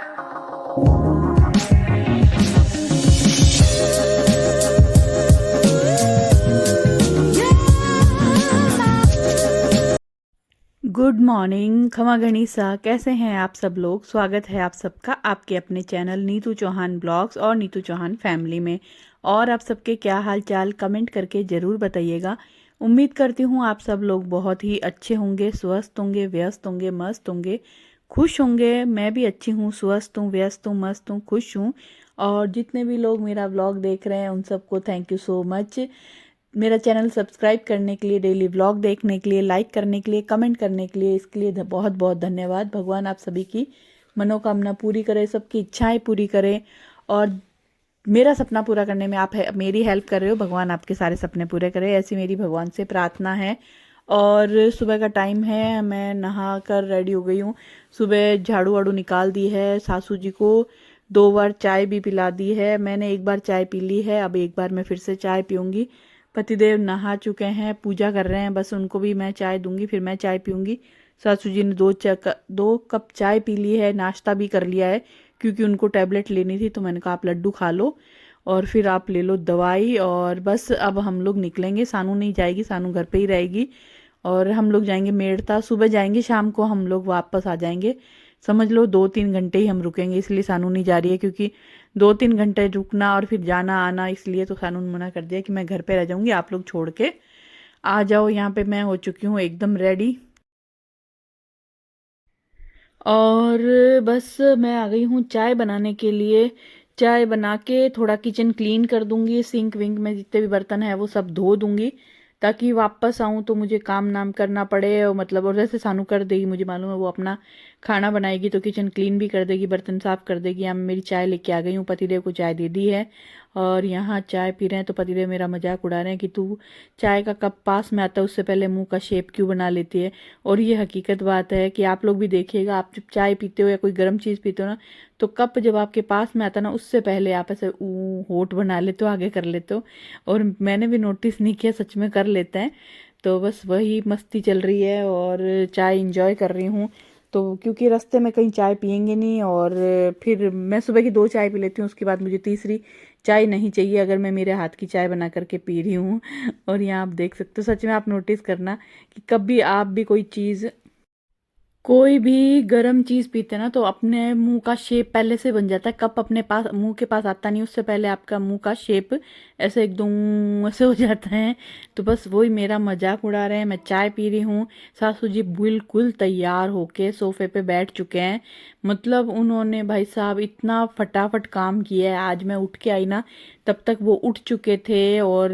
Good morning खमा गणिसा, कैसे हैं आप सब लोग। स्वागत है आप सबका आपके अपने चैनल नीतू चौहान ब्लॉग्स और नीतू चौहान फैमिली में। और आप सबके क्या हाल चाल कमेंट करके ज़रूर बताइएगा। उम्मीद करती हूँ आप सब लोग बहुत ही अच्छे होंगे, स्वस्थ होंगे, व्यस्त होंगे, मस्त होंगे, खुश होंगे। मैं भी अच्छी हूँ, स्वस्थ हूँ, व्यस्त हूँ, मस्त हूँ, खुश हूँ। और जितने भी लोग मेरा ब्लॉग देख रहे हैं उन सबको थैंक यू सो मच। मेरा चैनल सब्सक्राइब करने के लिए, डेली व्लॉग देखने के लिए, लाइक करने के लिए, कमेंट करने के लिए, इसके लिए बहुत बहुत धन्यवाद। भगवान आप सभी की मनोकामना पूरी करे, सबकी इच्छाएं पूरी करे। और मेरा सपना पूरा करने में आप मेरी हेल्प कर रहे हो, भगवान आपके सारे सपने पूरे करे, ऐसी मेरी भगवान से प्रार्थना है। और सुबह का टाइम है, मैं नहा कर रेडी हो गई हूँ। सुबह झाड़ू वाड़ू निकाल दी है, सासू जी को 2 बार चाय भी पिला दी है। मैंने 1 बार चाय पी ली है, अब 1 बार मैं फिर से चाय पीऊँगी। पतिदेव नहा चुके हैं, पूजा कर रहे हैं, बस उनको भी मैं चाय दूंगी, फिर मैं चाय पीऊँगी। सासू जी ने 2 कप चाय पी ली है, नाश्ता भी कर लिया है, क्योंकि उनको टैबलेट लेनी थी तो मैंने कहा आप लड्डू खा लो और फिर आप ले लो दवाई। और बस अब हम लोग निकलेंगे, सानू नहीं जाएगी, सानू घर पे ही रहेगी। और हम लोग जाएंगे मेड़ता, सुबह जाएंगे, शाम को हम लोग वापस आ जाएंगे। समझ लो 2-3 घंटे ही हम रुकेंगे, इसलिए सानू नहीं जा रही है, क्योंकि 2-3 घंटे रुकना और फिर जाना आना, इसलिए तो सानू ने मना कर दिया कि मैं घर पे रह जाऊंगी, आप लोग छोड़ के आ जाओ। यहाँ पे मैं हो चुकी हूँ एकदम रेडी। और बस मैं आ गई हूँ चाय बनाने के लिए। चाय बना के थोड़ा किचन क्लीन कर दूंगी, सिंक विंक में जितने भी बर्तन है वो सब धो दूंगी, ताकि वापस आऊँ तो मुझे काम नाम करना पड़े। और मतलब, और जैसे सानू कर देगी, मुझे मालूम है वो अपना खाना बनाएगी तो किचन क्लीन भी कर देगी, बर्तन साफ कर देगी। यहाँ मैं मेरी चाय लेके आ गई हूँ, पतिदेव को चाय दे दी है और यहाँ चाय पी रहे हैं। तो पतिदेव मेरा मजाक उड़ा रहे हैं कि तू चाय का कप पास में आता है उससे पहले मुंह का शेप क्यों बना लेती है। और ये हकीकत बात है कि आप लोग भी देखिएगा, आप जब चाय पीते हो या कोई गर्म चीज़ पीते हो ना, तो कप जब आपके पास में आता है ना, उससे पहले आप ऐसे होठ बना लेते हो, आगे कर लेते हो। और मैंने भी नोटिस नहीं किया, सच में कर लेते हैं। तो बस वही मस्ती चल रही है और चाय इंजॉय कर रही हूँ। तो क्योंकि रास्ते में कहीं चाय पियेंगे नहीं, और फिर मैं सुबह की 2 चाय पी लेती हूँ, उसके बाद मुझे तीसरी चाय नहीं चाहिए अगर मैं मेरे हाथ की चाय बना करके पी रही हूँ। और यहाँ आप देख सकते हो, सच में आप नोटिस करना कि कभी आप भी कोई भी गर्म चीज़ पीते ना, तो अपने मुंह का शेप पहले से बन जाता है। कप अपने पास मुंह के पास आता नहीं, उससे पहले आपका मुंह का शेप ऐसे एकदम ऐसे हो जाता है। तो बस वही मेरा मजाक उड़ा रहे हैं। मैं चाय पी रही हूँ, सासू जी बिल्कुल तैयार होके सोफे पे बैठ चुके हैं। मतलब उन्होंने भाई साहब इतना फटाफट काम किया है, आज मैं उठ के आई ना तब तक वो उठ चुके थे और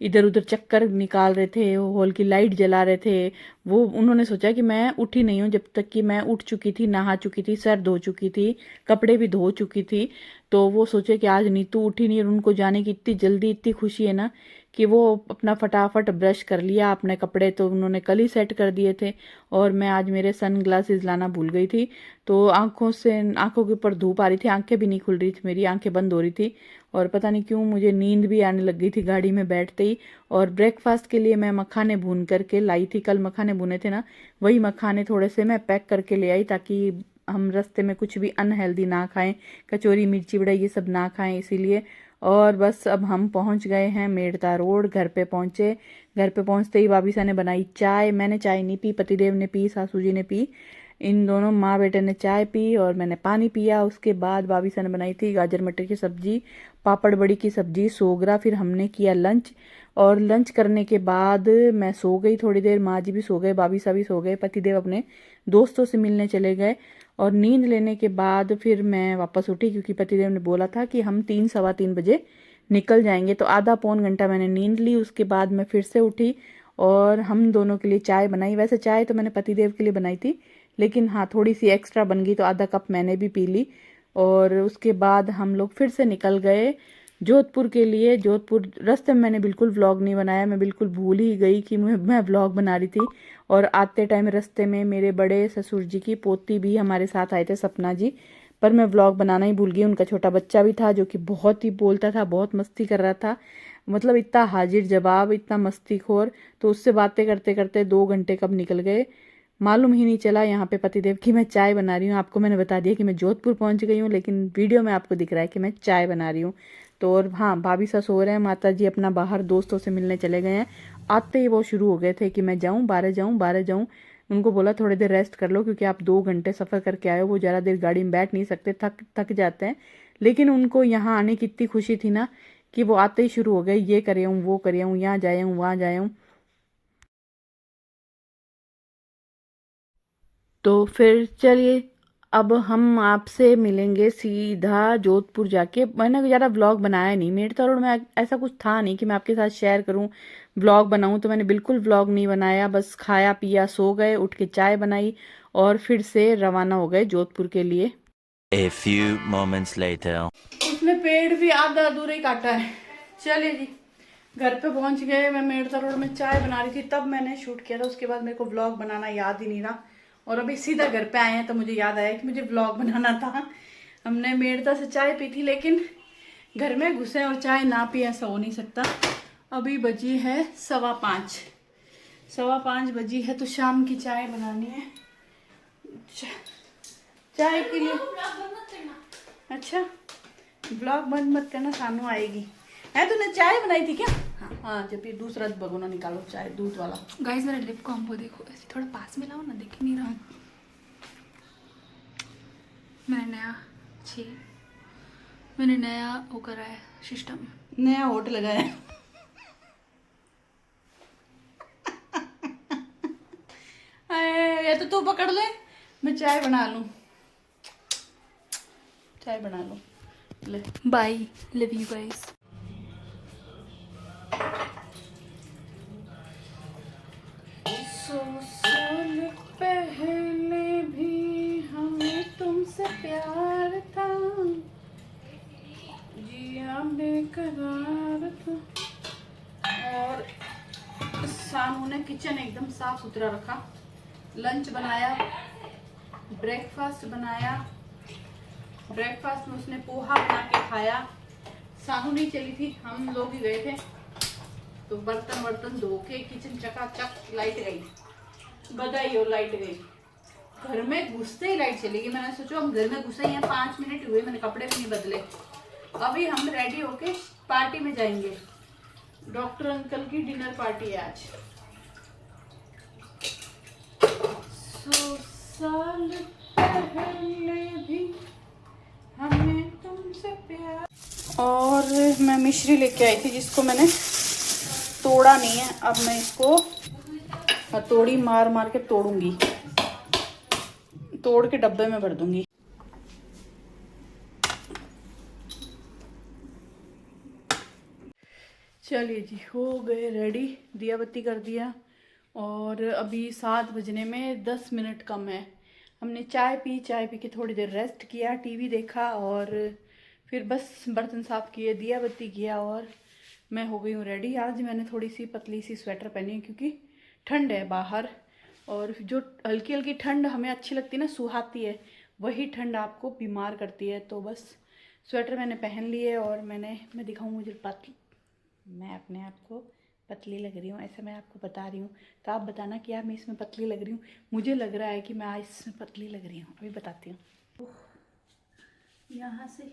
इधर उधर चक्कर निकाल रहे थे, हॉल की लाइट जला रहे थे। वो उन्होंने सोचा कि मैं उठी नहीं हूँ, जब तक कि मैं उठ चुकी थी, नहा चुकी थी, सर धो चुकी थी, कपड़े भी धो चुकी थी। तो वो सोचे कि आज नीतू उठी नहीं, और उनको जाने की इतनी जल्दी, इतनी खुशी है ना कि वो अपना फटाफट ब्रश कर लिया। अपने कपड़े तो उन्होंने कल ही सेट कर दिए थे, और मैं आज मेरे सन ग्लासेस लाना भूल गई थी। तो आंखों के ऊपर धूप आ रही थी, आंखें भी नहीं खुल रही थी, मेरी आंखें बंद हो रही थी। और पता नहीं क्यों मुझे नींद भी आने लग गई थी गाड़ी में बैठते ही। और ब्रेकफास्ट के लिए मैं मखाने भून करके लाई थी, कल मखाने भुने थे ना, वही मखाने थोड़े से मैं पैक करके ले आई, ताकि हम रास्ते में कुछ भी अनहेल्दी ना खाएं, कचौरी मिर्ची बड़ा ये सब ना खाएं, इसीलिए। और बस अब हम पहुंच गए हैं मेड़ता रोड, घर पे पहुंचे। घर पे पहुंचते ही भाभी सा ने बनाई चाय, मैंने चाय नहीं पी, पतिदेव ने पी, सासू जी ने पी। इन दोनों माँ बेटे ने चाय पी और मैंने पानी पिया। उसके बाद भाभी सा ने बनाई थी गाजर मटर की सब्जी, पापड़ बड़ी की सब्जी, सोगरा। फिर हमने किया लंच, और लंच करने के बाद मैं सो गई थोड़ी देर, माँ जी भी सो गए, भाभी सा भी सो गए, पतिदेव अपने दोस्तों से मिलने चले गए। और नींद लेने के बाद फिर मैं वापस उठी, क्योंकि पतिदेव ने बोला था कि हम 3-3:15 बजे निकल जाएंगे। तो आधा पौन घंटा मैंने नींद ली, उसके बाद मैं फिर से उठी और हम दोनों के लिए चाय बनाई। वैसे चाय तो मैंने पतिदेव के लिए बनाई थी, लेकिन हाँ थोड़ी सी एक्स्ट्रा बन गई, तो आधा कप मैंने भी पी ली। और उसके बाद हम लोग फिर से निकल गए जोधपुर के लिए। जोधपुर रास्ते में मैंने बिल्कुल व्लॉग नहीं बनाया, मैं बिल्कुल भूल ही गई कि मैं व्लॉग बना रही थी। और आते टाइम रास्ते में मेरे बड़े ससुर जी की पोती भी हमारे साथ आए थे, सपना जी। पर मैं व्लॉग बनाना ही भूल गई। उनका छोटा बच्चा भी था जो कि बहुत ही बोलता था, बहुत मस्ती कर रहा था, मतलब इतना हाजिर जवाब, इतना मस्तीखोर। तो उससे बातें करते करते 2 घंटे कब निकल गए। मालूम ही नहीं चला यहाँ पे पतिदेव कि मैं चाय बना रही हूँ। आपको मैंने बता दिया कि मैं जोधपुर पहुँच गई हूँ, लेकिन वीडियो में आपको दिख रहा है कि मैं चाय बना रही हूँ। तो और हाँ, भाभी सा सो रहे हैं, माता जी अपना बाहर दोस्तों से मिलने चले गए हैं। आते ही वो शुरू हो गए थे कि मैं जाऊँ, 12 जाऊँ। उनको बोला थोड़ी देर रेस्ट कर लो, क्योंकि आप 2 घंटे सफ़र करके आए हो, वो ज़्यादा देर गाड़ी में बैठ नहीं सकते, थक जाते हैं। लेकिन उनको यहाँ आने की इतनी खुशी थी ना कि वो आते ही शुरू हो गए, ये करे हूँ, वो करे हूँ, यहाँ जाए हूँ, वहाँ जाए हूँ। तो फिर चलिए, अब हम आपसे मिलेंगे सीधा जोधपुर जाके। मैंने ज़्यादा व्लॉग बनाया नहीं, मेरठ रोड में ऐसा कुछ था नहीं कि मैं आपके साथ शेयर करूं, व्लॉग बनाऊं, तो मैंने बिल्कुल व्लॉग नहीं बनाया। बस खाया पिया सो गए, उठ के चाय बनाई और फिर से रवाना हो गए जोधपुर के लिए। A few moments later. उसने पेड़ भी आधा अधूरा ही काटा है। चलिए जी, घर पे पहुंच गए। मैं मेरठ रोड में चाय बना रही थी, तब मैंने शूट किया था। उसके बाद मेरे को व्लॉग बनाना याद ही नहीं रहा, और अभी सीधा घर पे आए हैं तो मुझे याद आया कि मुझे व्लॉग बनाना था। हमने मेरठ से चाय पी थी, लेकिन घर में घुसे और चाय ना पी ऐसा हो नहीं सकता। अभी बजी है 5:15, 5:15 बजी है, तो शाम की चाय बनानी है। चाय के लिए अच्छा, ब्लॉग बंद मत करना, सानू आएगी। है तूने चाय बनाई थी क्या? हाँ, जब ये दूसरा भगोना निकालो, चाय दूध वाला। गाइस मेरा लिप कॉम्बो देखो, ऐसे थोड़ा पास में लाओ ना, दिख नहीं रहा। मैंने नया वो करा है सिस्टम, नया होट लगाया। ये तो तू पकड़ ले, मैं चाय बना लूं। चाय बना लो, ले। Bye, love you guys. 100 साल पहले भी हमें तुमसे प्यार था, जिया बेकरार था। और सानू ने किचन एकदम साफ सुथरा रखा, लंच बनाया, ब्रेकफास्ट बनाया। ब्रेकफास्ट में उसने पोहा बना के खाया। सानू नहीं चली थी, हम लोग ही गए थे, तो बर्तन वर्तन धो के किचन चकाचक। लाइट गई, बधाई हो, लाइट गई। घर में घुसते ही लाइट चली गई। मैंने सोचा हम घर में घुसे ही हैं, 5 मिनट हुए, मैंने कपड़े भी नहीं बदले। अभी हम रेडी होके पार्टी में जाएंगे। डॉक्टर अंकल की डिनर पार्टी है आज। 100 साल पहले भी हमें तुमसे प्यार। और मैं मिश्री लेके आई थी, जिसको मैंने तोड़ा नहीं है। अब मैं इसको हथौड़ी मार मार के तोड़ूंगी, तोड़ के डब्बे में भर दूंगी। चलिए जी, हो गए रेडी, दिया बत्ती कर दिया। और अभी 7 बजने में 10 मिनट कम है। हमने चाय पी के थोड़ी देर रेस्ट किया, टीवी देखा, और फिर बस बर्तन साफ़ किए, दिया बत्ती किया, और मैं हो गई हूँ रेडी। आज मैंने थोड़ी सी पतली सी स्वेटर पहनी है, क्योंकि ठंड है बाहर, और जो हल्की हल्की ठंड हमें अच्छी लगती है ना, सुहाती है, वही ठंड आपको बीमार करती है। तो बस स्वेटर मैंने पहन ली है, और मैं दिखाऊँ, मुझे पतली, मैं अपने आप को पतली लग रही हूँ, ऐसा मैं आपको बता रही हूँ। तो आप बताना कि यार मैं इसमें पतली लग रही हूँ। मुझे लग रहा है कि मैं आज इसमें पतली लग रही हूँ, अभी बताती हूँ। यहाँ से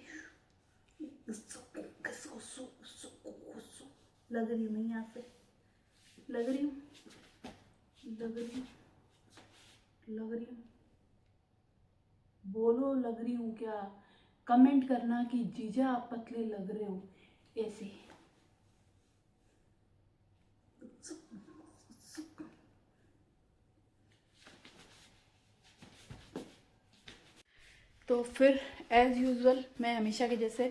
लग रही हूँ मैं, यहाँ से लग रही हूँ, लग रही हूँ, लग रही हूँ। बोलो लग रही हूँ क्या? कमेंट करना कि जीजा आप पतले लग रहे हो, ऐसे। तो फिर एज़ यूजुअल मैं हमेशा के जैसे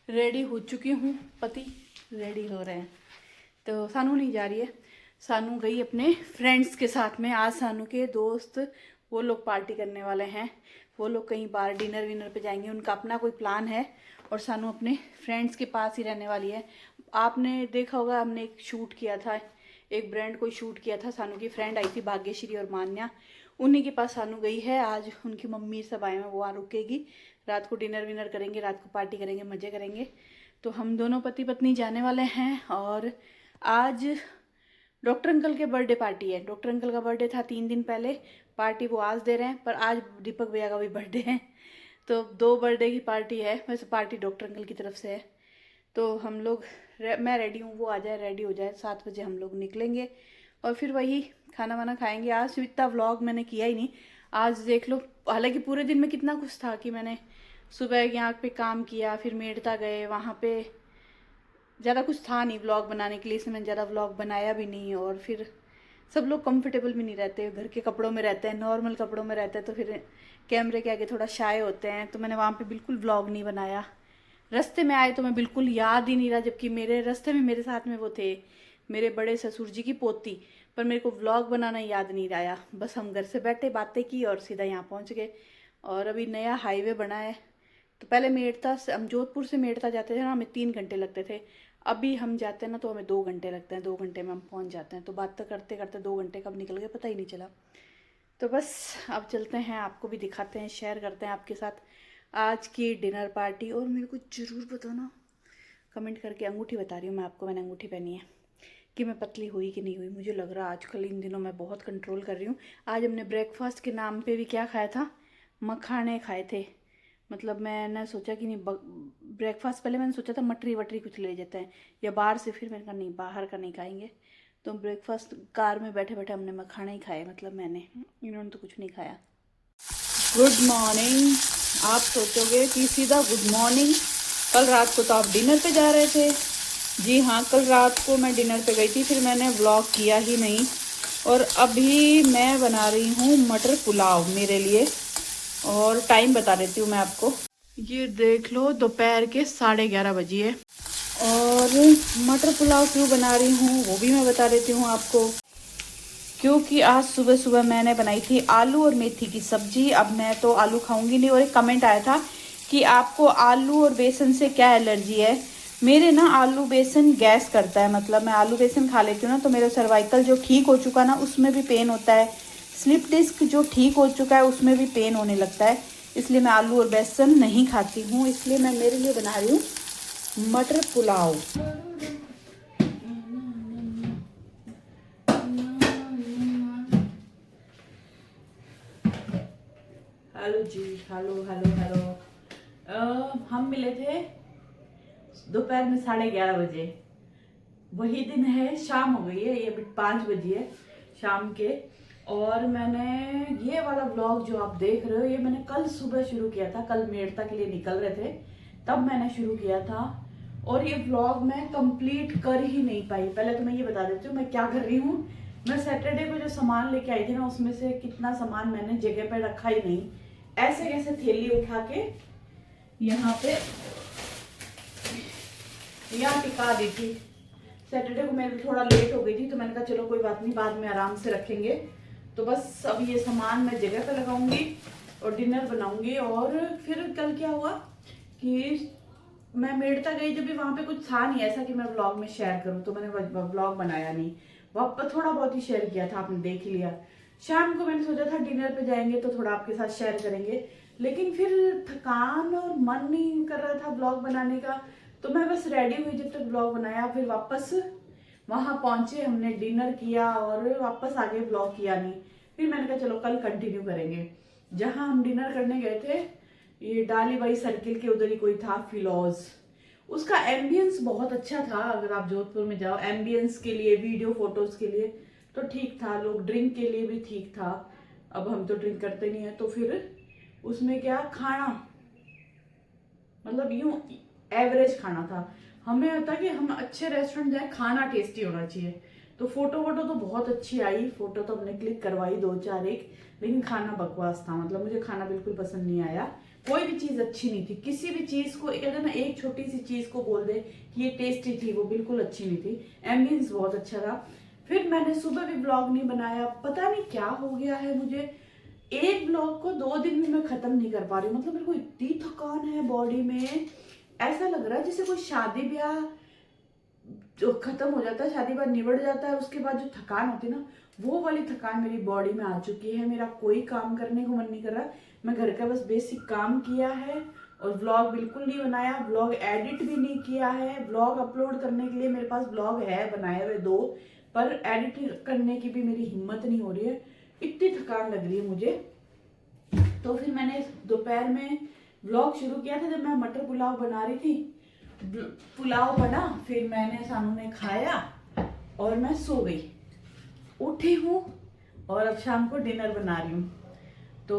रेडी हो चुकी हूँ, पति रेडी हो रहे हैं। तो सानू नहीं जा रही है, सानू गई अपने फ्रेंड्स के साथ में। आज सानू के दोस्त वो लोग पार्टी करने वाले हैं, वो लोग कहीं बाहर डिनर विनर पे जाएंगे, उनका अपना कोई प्लान है। और सानू अपने फ्रेंड्स के पास ही रहने वाली है। आपने देखा होगा, हमने एक शूट किया था, एक ब्रांड को शूट किया था। सानू की फ्रेंड आई थी भाग्यश्री और मान्या, उन्हीं के पास सानू गई है। आज उनकी मम्मी सब आए हैं, वो वहाँ रुकेगी, रात को डिनर विनर करेंगे, रात को पार्टी करेंगे, मज़े करेंगे। तो हम दोनों पति पत्नी जाने वाले हैं। और आज डॉक्टर अंकल के बर्थडे पार्टी है। डॉक्टर अंकल का बर्थडे था 3 दिन पहले, पार्टी वो आज दे रहे हैं, पर आज दीपक भैया का भी बर्थडे है, तो 2 बर्थडे की पार्टी है। वैसे पार्टी डॉक्टर अंकल की तरफ से है। तो हम लोग मैं रेडी हूँ, वो आ जाए, रेडी हो जाए, 7 बजे हम लोग निकलेंगे और फिर वही खाना वाना खाएंगे। आज इतना व्लॉग मैंने किया ही नहीं, आज देख लो। हालांकि पूरे दिन में कितना कुछ था कि मैंने सुबह यहाँ पे काम किया, फिर मेड़ता गए, वहाँ पे ज़्यादा कुछ था नहीं व्लॉग बनाने के लिए, इसलिए मैंने ज़्यादा व्लॉग बनाया भी नहीं। और फिर सब लोग कंफर्टेबल भी नहीं रहते, घर के कपड़ों में रहते हैं, नॉर्मल कपड़ों में रहते हैं, तो फिर कैमरे के आगे थोड़ा शाय होते हैं, तो मैंने वहाँ पे बिल्कुल व्लॉग नहीं बनाया। रास्ते में आए तो मैं बिल्कुल याद ही नहीं रहा, जबकि मेरे रास्ते में मेरे साथ में वो थे, मेरे बड़े ससुर जी की पोती, पर मेरे को व्लॉग बनाना याद नहीं आया। बस हम घर से बैठे, बातें की और सीधा यहाँ पहुँच गए। और अभी नया हाईवे बना है, तो पहले मेड़ता से, हम जोधपुर से मेड़ता जाते थे ना, हमें 3 घंटे लगते थे। अभी हम जाते हैं ना तो हमें 2 घंटे लगते हैं, 2 घंटे में हम पहुंच जाते हैं। तो बात तो करते करते 2 घंटे कब निकल गए पता ही नहीं चला। तो बस अब चलते हैं, आपको भी दिखाते हैं, शेयर करते हैं आपके साथ आज की डिनर पार्टी। और मेरे को ज़रूर बताना कमेंट करके, अंगूठी बता रही हूँ मैं आपको, मैंने अंगूठी पहनी है, कि मैं पतली हुई कि नहीं हुई। मुझे लग रहा है आजकल इन दिनों मैं बहुत कंट्रोल कर रही हूँ। आज हमने ब्रेकफास्ट के नाम पे भी क्या खाया था, मखाने खाए थे। मतलब मैंने सोचा कि नहीं, ब्रेकफास्ट पहले मैंने सोचा था मटरी वटरी कुछ ले जाते हैं या बाहर से, फिर मैंने कहा नहीं, बाहर का नहीं खाएंगे। तो ब्रेकफास्ट कार में बैठे बैठे हमने मखाने ही खाए, मतलब मैंने, इन्होंने तो कुछ नहीं खाया। Good morning. आप सोचोगे कि सीधा गुड मॉर्निंग, कल रात को तो आप डिनर पे जा रहे थे। जी हाँ, कल रात को मैं डिनर पे गई थी, फिर मैंने व्लॉग किया ही नहीं। और अभी मैं बना रही हूँ मटर पुलाव मेरे लिए, और टाइम बता देती हूँ मैं आपको। ये देख लो, दोपहर के 11:30 बजे है। और मटर पुलाव क्यों बना रही हूँ वो भी मैं बता देती हूँ आपको। क्योंकि आज सुबह सुबह मैंने बनाई थी आलू और मेथी की सब्जी। अब मैं तो आलू खाऊंगी नहीं, और एक कमेंट आया था कि आपको आलू और बेसन से क्या एलर्जी है। मेरे ना आलू बेसन गैस करता है, मतलब मैं आलू बेसन खा लेती हूँ ना तो मेरा सर्वाइकल जो ठीक हो चुका ना उसमें भी पेन होता है, स्लिप डिस्क जो ठीक हो चुका है उसमें भी पेन होने लगता है। इसलिए मैं आलू और बेसन नहीं खाती हूँ, इसलिए मैं मेरे लिए बना रही हूँ मटर पुलाव। हेलो जी, हेलो हेलो हेलो। हम मिले थे दोपहर में 11:30 बजे। वही दिन है, शाम हो गई है, ये अभी 5 बजे है शाम के। और मैंने ये वाला व्लॉग जो आप देख रहे हो, ये मैंने कल सुबह शुरू किया था। कल मेड़ता के लिए निकल रहे थे तब मैंने शुरू किया था, और ये व्लॉग मैं कंप्लीट कर ही नहीं पाई। पहले तो मैं ये बता देती हूँ मैं क्या कर रही हूँ। मैं सैटरडे को जो सामान लेके आई थी ना, उसमें से कितना सामान मैंने जगह पे रखा ही नहीं, ऐसे कैसे थैली उठा के यहाँ पे यहाँ टिका दी थी। सैटरडे को मैं थोड़ा लेट हो गई थी, तो मैंने कहा चलो कोई बात नहीं, बाद में आराम से रखेंगे। तो बस अब ये सामान मैं जगह पे लगाऊंगी और डिनर बनाऊंगी। और फिर कल क्या हुआ कि मैं मेड़ता गई, जब भी वहां पे कुछ था नहीं ऐसा कि मैं व्लॉग में शेयर करूं, तो मैंने व्लॉग बनाया नहीं। वापस थोड़ा बहुत ही शेयर किया था, आपने देख ही लिया। शाम को मैंने सोचा था डिनर पे जाएंगे तो थोड़ा आपके साथ शेयर करेंगे, लेकिन फिर थकान और मन नहीं कर रहा था व्लॉग बनाने का, तो मैं बस रेडी हुई जब तक व्लॉग बनाया। फिर वापस वहां पहुंचे, हमने डिनर किया और वापस आगे व्लॉग किया नहीं। फिर मैंने कहा चलो कल कंटिन्यू करेंगे। जहां हम डिनर करने गए थे, ये डालीबाई सर्किल के उधर ही कोई था, फिलौज। उसका एम्बियंस बहुत अच्छा था। अगर आप जोधपुर में जाओ एम्बियंस के लिए, वीडियो फोटोज के लिए तो ठीक था, लोग ड्रिंक के लिए भी ठीक था। अब हम तो ड्रिंक करते नहीं है, तो फिर उसमें क्या खाना, मतलब यूं एवरेज खाना था। हमें होता कि हम अच्छे रेस्टोरेंट जाए, खाना टेस्टी होना चाहिए। तो फोटो वोटो तो बहुत अच्छी आई, फोटो तो हमने क्लिक करवाई 2-4 एक, लेकिन खाना बकवास था। मतलब मुझे खाना बिल्कुल पसंद नहीं आया, कोई भी चीज अच्छी नहीं थी। किसी भी चीज को कहते ना, एक छोटी सी चीज को बोल दे कि ये टेस्टी थी, वो बिल्कुल अच्छी नहीं थी। एम्बियंस बहुत अच्छा था। फिर मैंने सुबह भी ब्लॉग नहीं बनाया, पता नहीं क्या हो गया है मुझे। एक ब्लॉग को 2 दिन में मैं खत्म नहीं कर पा रही हूँ। मतलब मेरे को इतनी थकान है बॉडी में, ऐसा लग रहा है जैसे कोई शादी ब्याह जो खत्म हो जाता है, शादी ब्याह निबड़ जाता है, उसके बाद जो थकान होती है ना, वो वाली थकान मेरी बॉडी में आ चुकी है। मेरा कोई काम करने को मन नहीं कर रहा। मैं घर का बस बेसिक काम किया है और व्लॉग बिल्कुल नहीं बनाया, व्लॉग एडिट भी नहीं किया है। व्लॉग अपलोड करने के लिए मेरे पास व्लॉग है बनाए हुए 2, पर एडिट करने की भी मेरी हिम्मत नहीं हो रही है। इतनी थकान लग रही है मुझे। तो फिर मैंने दोपहर में व्लॉग शुरू किया था जब मैं मटर पुलाव बना रही थी। पुलाव बना, फिर मैंने सानू ने खाया और मैं सो गई। उठी हूँ और अब शाम को डिनर बना रही हूँ। तो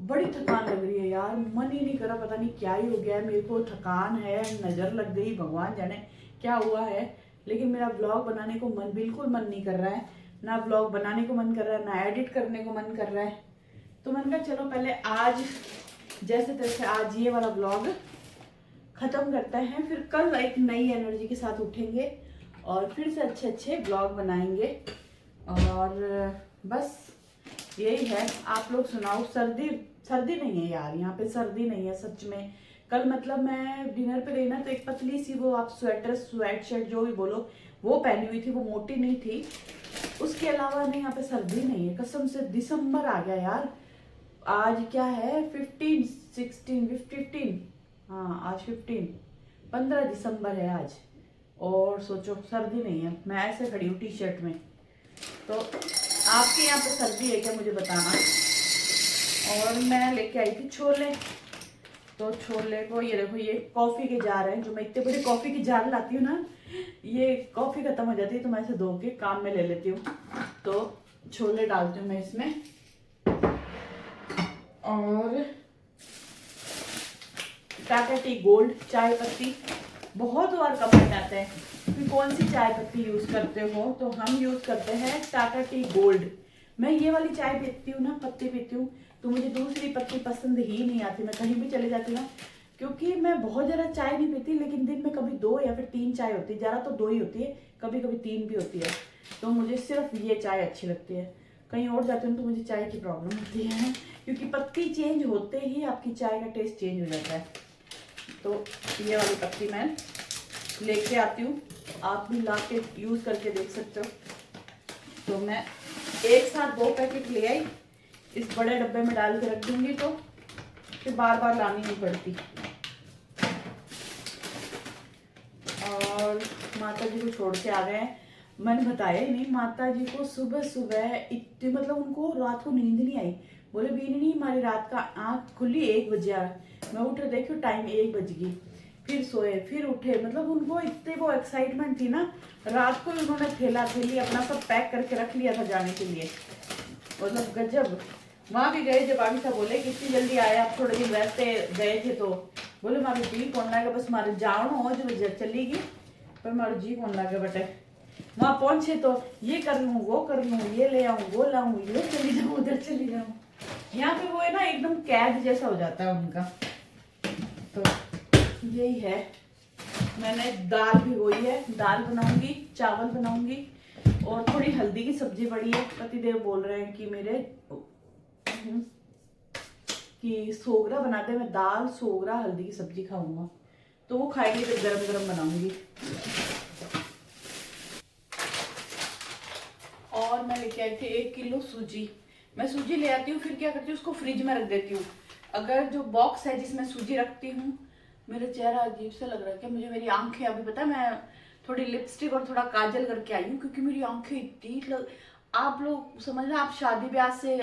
बड़ी थकान लग रही है यार, मन ही नहीं करा, पता नहीं क्या ही हो गया है मेरे को। थकान है, नजर लग गई, भगवान जाने क्या हुआ है। लेकिन मेरा ब्लॉग बनाने को बिल्कुल मन नहीं कर रहा है। ना ब्लॉग बनाने को मन कर रहा है, ना एडिट करने को मन कर रहा है। तो मैंने कहा चलो पहले आज जैसे तैसे आज ये वाला ब्लॉग खत्म करते हैं, फिर कल एक नई एनर्जी के साथ उठेंगे और फिर से अच्छे अच्छे ब्लॉग बनाएंगे। और बस यही है। आप लोग सुनाओ। सर्दी नहीं है यार, यहाँ पे सर्दी नहीं है सच में। कल मतलब मैं डिनर पे गई ना, तो एक पतली सी वो आप स्वेटर स्वेट शर्ट जो भी बोलो वो पहनी हुई थी, वो मोटी नहीं थी। उसके अलावा नहीं, यहाँ पे सर्दी नहीं है कसम से। दिसंबर आ गया यार, आज क्या है 15 हाँ आज 15 दिसंबर है आज। और सोचो सर्दी नहीं है, मैं ऐसे खड़ी हूँ टी शर्ट में। तो आपके यहाँ पे सर्दी है क्या मुझे बताना। और मैं लेके आई थी छोले। तो छोले को ये देखो, ये कॉफ़ी के जार हैं, जो मैं इतने बड़े कॉफ़ी के जार लाती हूँ ना, ये कॉफ़ी खत्म हो जाती है तो मैं ऐसे धो के काम में ले लेती हूँ। तो छोले डालती हूँ मैं इसमें। और टाटा टी गोल्ड चाय पत्ती, बहुत बार कमेंट आते हैं कि कौन सी चाय पत्ती यूज करते हो, तो हम यूज करते हैं टाटा टी गोल्ड। मैं ये वाली चाय पीती हूँ ना, पत्ती पीती हूँ, तो मुझे दूसरी पत्ती पसंद ही नहीं आती। मैं कहीं भी चले जाती हूँ ना, क्योंकि मैं बहुत ज़्यादा चाय नहीं पीती, लेकिन दिन में कभी 2 या फिर 3 चाय होती है, ज़्यादा तो 2 ही होती है, कभी कभी 3 भी होती है। तो मुझे सिर्फ ये चाय अच्छी लगती है। कहीं और जाती हूँ तो मुझे चाय की प्रॉब्लम होती है, क्योंकि पत्ती चेंज होते ही आपकी चाय का टेस्ट चेंज हो जाता है। तो ये वाली पत्ती मैं लेके आती हूँ, आप भी ला के यूज़ करके देख सकते हो। तो मैं एक साथ 2 पैकेट ले आई, इस बड़े डब्बे में डाल के रख दूंगी, तो फिर बार बार लानी नहीं पड़ती। और माता जी को छोड़ के आ गए हैं। मैंने बताया ही नहीं, माता जी को सुबह सुबह इतनी मतलब उनको रात को नींद नहीं आई। बोले बीनी नहीं, हमारी रात का आँख खुली 1 बजे आ। मैं उठ रहे, देखो टाइम 1 बज गई। फिर सोए, फिर उठे, मतलब उनको इतने वो एक्साइटमेंट थी ना, रात को ही उन्होंने थैला थैली अपना सब पैक करके रख लिया था जाने के लिए। मतलब गजब। वहाँ भी गए जब आगे साहब बोले कितनी जल्दी आए आप, थोड़े दिन वैसे गए थे, तो बोले मारो जी कौन लाएगा, बस मारे जाओ हो जो चलेगी, पर मारो जी कौन लाएगा बेटे। वहाँ पहुंचे तो ये कर लूँ, वो कर लूँ, ये ले आऊँ, वो लाऊँ, इधर चली जाऊँ, उधर चली जाऊँ। यहाँ पे वो है ना, एकदम कैद जैसा हो जाता है उनका। तो यही है। मैंने दाल भिगोई है, दाल बनाऊंगी, चावल बनाऊंगी, और थोड़ी हल्दी की सब्जी पड़ी है। पतिदेव बोल रहे हैं कि मेरे कि सोगरा बना दे, मैं दाल सोगरा हल्दी की सब्जी खाऊंगा, तो वो खाएंगे तो गरम गरम बनाऊंगी। और मैं लेके आई थी 1 किलो सूजी। मैं सूजी ले आती हूँ, फिर क्या करती हूँ उसको फ्रिज में रख देती हूँ। अगर जो बॉक्स है जिसमें सूजी रखती हूँ, मेरा चेहरा अजीब सा लग रहा है क्या मुझे, मेरी आंखें अभी पता है, मैं थोड़ी लिपस्टिक और थोड़ा काजल करके आई हूँ, क्योंकि मेरी आंखें इतनी आप लोग समझ रहे, आप शादी ब्याह से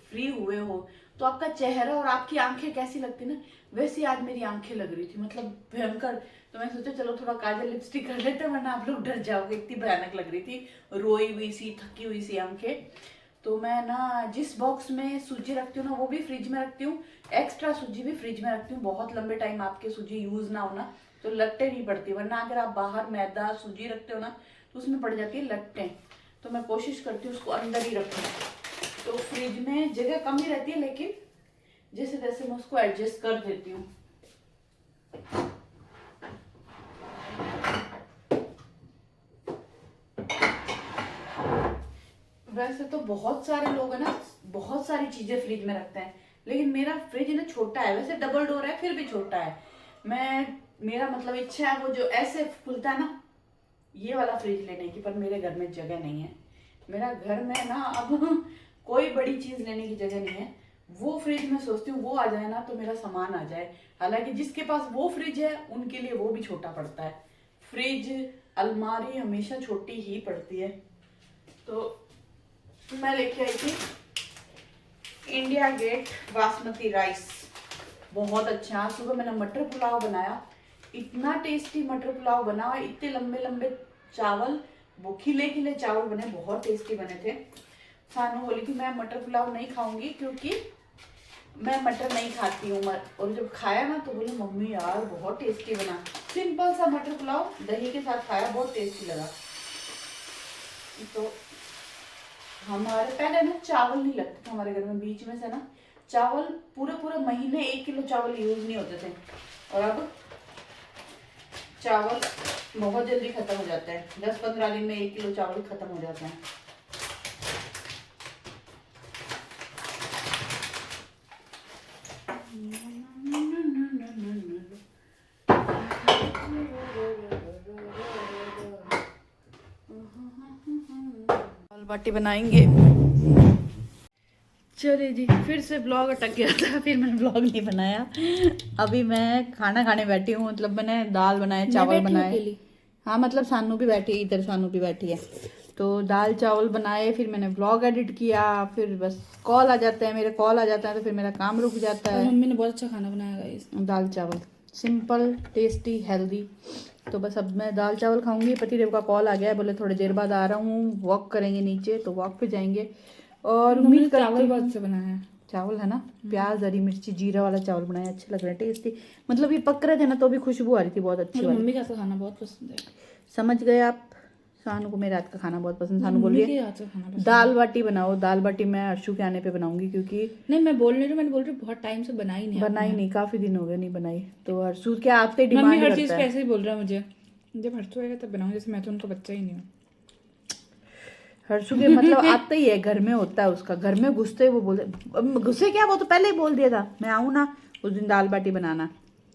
फ्री हुए हो तो आपका चेहरा और आपकी आंखें कैसी लगती ना, वैसी आज मेरी आंखें लग रही थी, मतलब भयंकर। तो मैं सोचा चलो थोड़ा काजल लिपस्टिक कर लेते, वरना आप लोग डर जाओगे, इतनी भयानक लग रही थी, रोई हुई सी, थकी हुई सी आंखें। तो मैं ना जिस बॉक्स में सूजी रखती हूँ ना, वो भी फ्रिज में रखती हूँ, एक्स्ट्रा सूजी भी फ्रिज में रखती हूँ। बहुत लंबे टाइम आपके सूजी यूज ना हो ना, तो लट्टे नहीं पड़ती, वरना अगर आप बाहर मैदा सूजी रखते हो ना, तो उसमें पड़ जाती है लट्टें। तो मैं कोशिश करती हूँ उसको अंदर ही रखूँ, तो फ्रिज में जगह कम ही रहती है, लेकिन जैसे तैसे मैं उसको एडजस्ट कर देती हूँ। वैसे तो बहुत सारे लोग है ना, बहुत सारी चीजें फ्रिज में रखते हैं, लेकिन मेरा फ्रिज ना छोटा है, वैसे डबल डोर है फिर भी छोटा है। मेरा मतलब इच्छा है वो जो ऐसे खुलता है ना, ये वाला फ्रिज लेने की, पर मेरे घर में जगह नहीं है। मेरा घर में ना अब कोई बड़ी चीज लेने की जगह नहीं है। वो फ्रिज में सोचती हूँ वो आ जाए ना, तो मेरा सामान आ जाए। हालांकि जिसके पास वो फ्रिज है उनके लिए वो भी छोटा पड़ता है। फ्रिज अलमारी हमेशा छोटी ही पड़ती है। तो मैं लेके आई थी इंडिया गेट बासमती राइस बहुत अच्छा। आज सुबह मैंने मटर पुलाव बनाया, इतना टेस्टी मटर पुलाव बना, इतने लंबे लंबे चावल, वो खिले खिले चावल बने, बहुत टेस्टी बने थे। सानू बोली कि मैं मटर पुलाव नहीं खाऊंगी क्योंकि मैं मटर नहीं खाती हूँ, और जब खाया ना तो बोले मम्मी यार बहुत टेस्टी बना। सिंपल सा मटर पुलाव दही के साथ खाया, बहुत टेस्टी लगा। तो हमारे पहले ना चावल नहीं लगते थे हमारे घर में, बीच में से ना चावल पूरे पूरे महीने 1 किलो चावल यूज नहीं होते थे, और अब चावल बहुत जल्दी खत्म हो जाता है। 10-15 दिन में 1 किलो चावल खत्म हो जाता है। दाल बाटी बनाएंगे। चलिए जी, फिर से ब्लॉग अटक गया था, फिर मैंने ब्लॉग नहीं बनाया। अभी मैं खाना खाने बैठी हूँ, मतलब मैंने दाल बनाए, चावल बनाए। हाँ मतलब सानू भी बैठी है इधर, सानू भी बैठी है, तो दाल चावल बनाए, फिर मैंने ब्लॉग एडिट किया, फिर बस कॉल आ जाते हैं, मेरे कॉल आ जाता है तो फिर मेरा काम रुक जाता है। मम्मी ने बहुत अच्छा खाना बनाया गाइस, दाल चावल सिंपल टेस्टी हेल्दी। तो बस अब मैं दाल चावल खाऊंगी। पतिदेव का कॉल आ गया है, बोले थोड़ी देर बाद आ रहा हूँ, वॉक करेंगे नीचे, तो वॉक पे जाएंगे। और उम्मीद करती चावल बहुत हूँ, अच्छा बनाया है। चावल है ना, प्याज हरी मिर्ची जीरा वाला चावल बनाया, अच्छे लग रहे हैं, टेस्टी। मतलब ये पक रहे थे ना तो भी खुशबू आ रही थी बहुत अच्छी मुझे वाली। मम्मी का हाथ का खाना बहुत पसंद है। समझ गए आप। सानू को मेरे हाथ का खाना बहुत पसंद। सानू बोल मम्मी रही के है हाथ का खाना पसंद दाल बाटी बनाओ। दाल बाटी मैं अर्शु के आने पे बनाऊंगी, क्योंकि नहीं, मैं बोल नहीं रही, मैंने बोल रही बहुत टाइम से बनाई नहीं बनाई नहीं, काफी दिन हो गए नहीं बनाई, तो अर्शु के आते मम्मी डिमांड हर चीज करता पे है। ऐसे ही बोल रहा है मुझे, जब हर्षू आएगा तब बनाऊंगी, जैसे मैं तो उनका बच्चा ही नहीं हूँ। हर्षु के मतलब आता ही है, घर में होता है उसका, घर में घुसते वो बोलते, घुसे क्या, वो तो पहले ही बोल दिया था मैं आऊँ ना उस दिन दाल बाटी बनाना,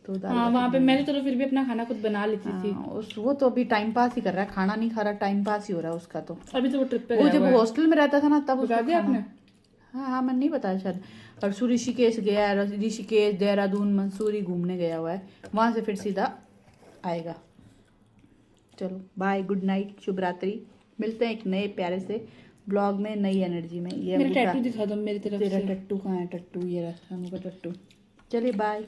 तो दाल हाँ, बाटी वहाँ पे बनाएंगे। मैं तो चलो फिर भी अपना खाना खुद बना लेती थी। वो तो अभी टाइम पास ही कर रहा है, खाना नहीं खा रहा, टाइम पास ही हो रहा है उसका। तो अभी तो वो ट्रिप पे वो गया जब हुआ है। हॉस्टल में रहता था ना तब बता उसका दिया खाना। आपने? हाँ मैंने नहीं बताया शायद। हर्षु ऋषिकेश गया है, ऋषिकेश देहरादून मंसूरी घूमने गया हुआ है, वहां से फिर सीधा आएगा। चलो बाय, गुड नाइट, शुभ रात्रि। मिलते हैं एक नए प्यारे से ब्लॉग में, नई एनर्जी में। ये मेरा अंगूठा टैटू दिखा दो मेरी तरफ तेरा से। टट्टू कहाँ है? टट्टू ये रहा, सानू का टट्टू। चलिए बाय।